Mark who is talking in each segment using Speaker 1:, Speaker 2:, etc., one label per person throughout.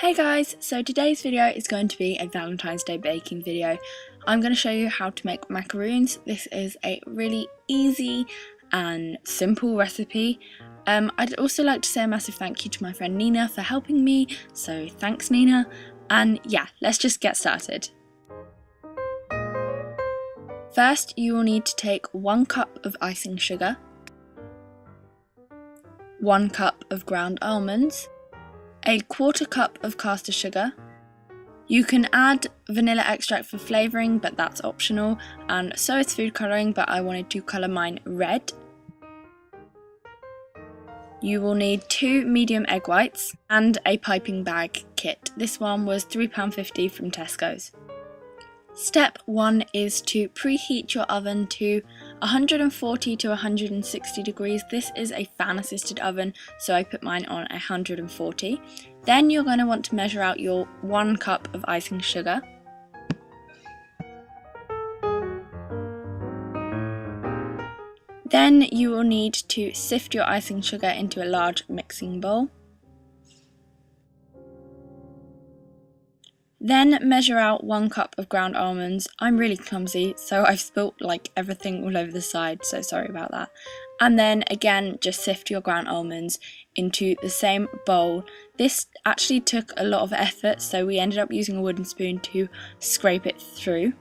Speaker 1: Hey guys, so today's video is going to be a Valentine's Day baking video. I'm going to show you how to make macaroons. This is a really easy and simple recipe. I'd also like to say a massive thank you to my friend Nina for helping me, so thanks Nina. And yeah, let's just get started. First, you will need to take 1 cup of icing sugar, 1 cup of ground almonds, a 1/4 cup of caster sugar. You can add vanilla extract for flavouring, but that's optional, and so is food colouring, but I wanted to colour mine red. You will need 2 medium egg whites and a piping bag kit. This one was £3.50 from Tesco's. Step 1 is to preheat your oven to 140 to 160 degrees. This is a fan assisted oven, so I put mine on 140. Then you're going to want to measure out your 1 cup of icing sugar. Then you will need to sift your icing sugar into a large mixing bowl. Then measure out 1 cup of ground almonds. I'm really clumsy, so I've spilt like everything all over the side, so sorry about that. And then again, just sift your ground almonds into the same bowl. This actually took a lot of effort, so we ended up using a wooden spoon to scrape it through.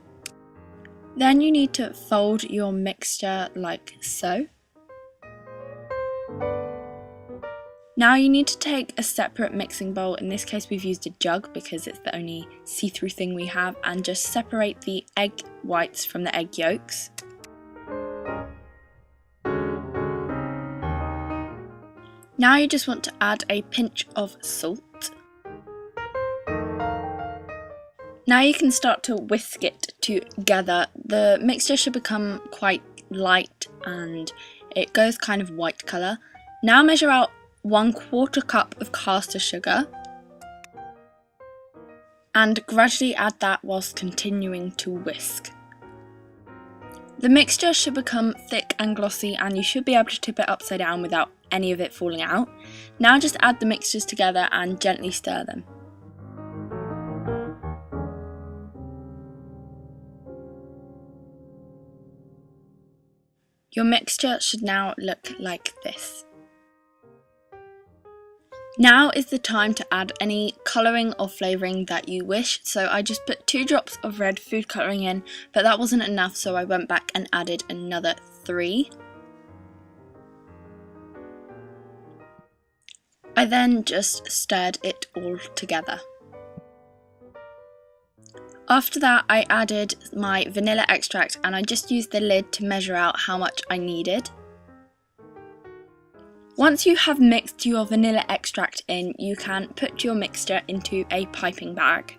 Speaker 1: Then you need to fold your mixture like so. Now you need to take a separate mixing bowl. In this case we've used a jug because it's the only see-through thing we have, and just separate the egg whites from the egg yolks. Now you just want to add a pinch of salt. Now you can start to whisk it together. The mixture should become quite light and it goes kind of white colour. Now measure out 1/4 cup of caster sugar and gradually add that whilst continuing to whisk. The mixture should become thick and glossy and you should be able to tip it upside down without any of it falling out. Now just add the mixtures together and gently stir them. Your mixture should now look like this. Now is the time to add any colouring or flavouring that you wish, so I just put 2 drops of red food colouring in, but that wasn't enough, so I went back and added another 3. I then just stirred it all together. After that I added my vanilla extract and I just used the lid to measure out how much I needed. Once you have mixed your vanilla extract in, you can put your mixture into a piping bag.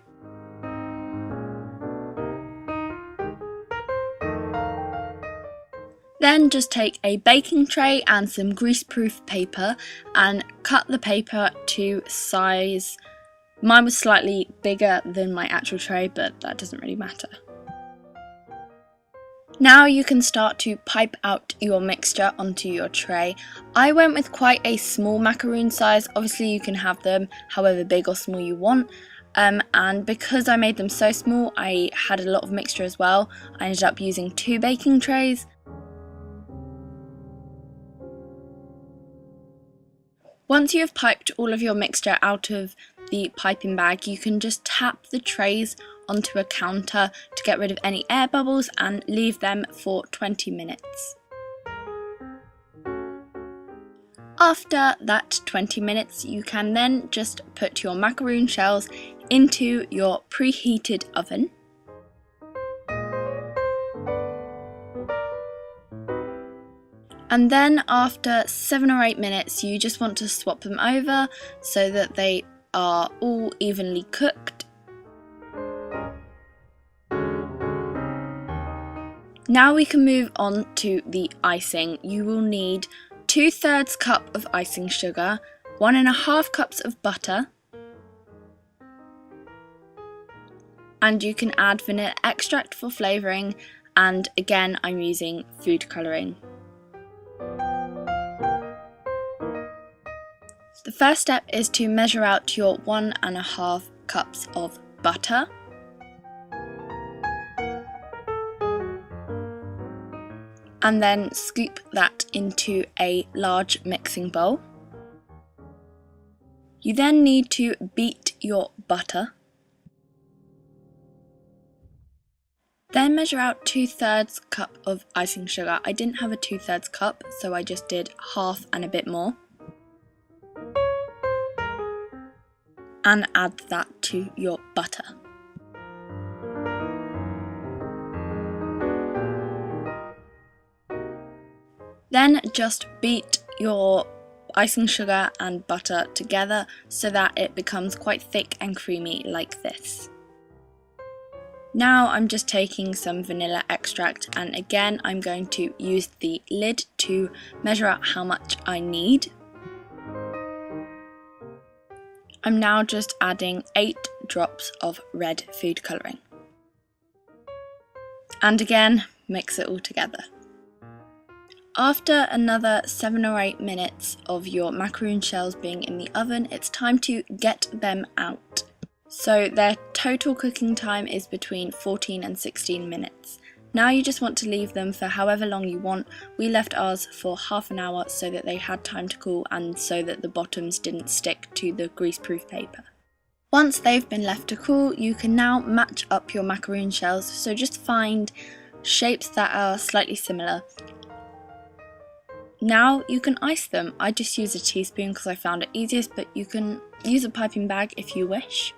Speaker 1: Then just take a baking tray and some greaseproof paper and cut the paper to size. Mine was slightly bigger than my actual tray, but that doesn't really matter. Now you can start to pipe out your mixture onto your tray. I went with quite a small macaroon size. Obviously you can have them however big or small you want. And because I made them so small, I had a lot of mixture as well. I ended up using 2 baking trays. Once you have piped all of your mixture out of the piping bag, you can just tap the trays onto a counter to get rid of any air bubbles and leave them for 20 minutes. After that 20 minutes, you can then just put your macaroon shells into your preheated oven. And then after 7 or 8 minutes, you just want to swap them over so that they are all evenly cooked. Now we can move on to the icing. You will need 2/3 cup of icing sugar, 1.5 cups of butter, and you can add vanilla extract for flavouring, and again I'm using food colouring. The first step is to measure out your 1.5 cups of butter. And then scoop that into a large mixing bowl. You then need to beat your butter. Then measure out 2/3 cup of icing sugar. I didn't have a 2/3 cup, so I just did half and a bit more. And add that to your butter. Then just beat your icing sugar and butter together so that it becomes quite thick and creamy like this. Now I'm just taking some vanilla extract, and again I'm going to use the lid to measure out how much I need. I'm now just adding 8 drops of red food colouring. And again, mix it all together. After another 7 or 8 minutes of your macaroon shells being in the oven, it's time to get them out. So their total cooking time is between 14 and 16 minutes. Now you just want to leave them for however long you want. We left ours for half an hour so that they had time to cool and so that the bottoms didn't stick to the greaseproof paper. Once they've been left to cool, you can now match up your macaroon shells, so just find shapes that are slightly similar. Now you can ice them. I just use a teaspoon because I found it easiest, but you can use a piping bag if you wish.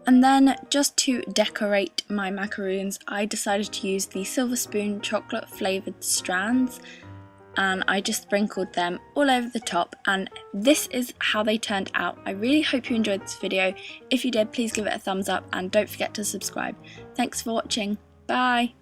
Speaker 1: And then just to decorate my macaroons, I decided to use the Silver Spoon chocolate flavoured strands, and I just sprinkled them all over the top, and this is how they turned out. I really hope you enjoyed this video. If you did, please give it a thumbs up and don't forget to subscribe. Thanks for watching. Bye!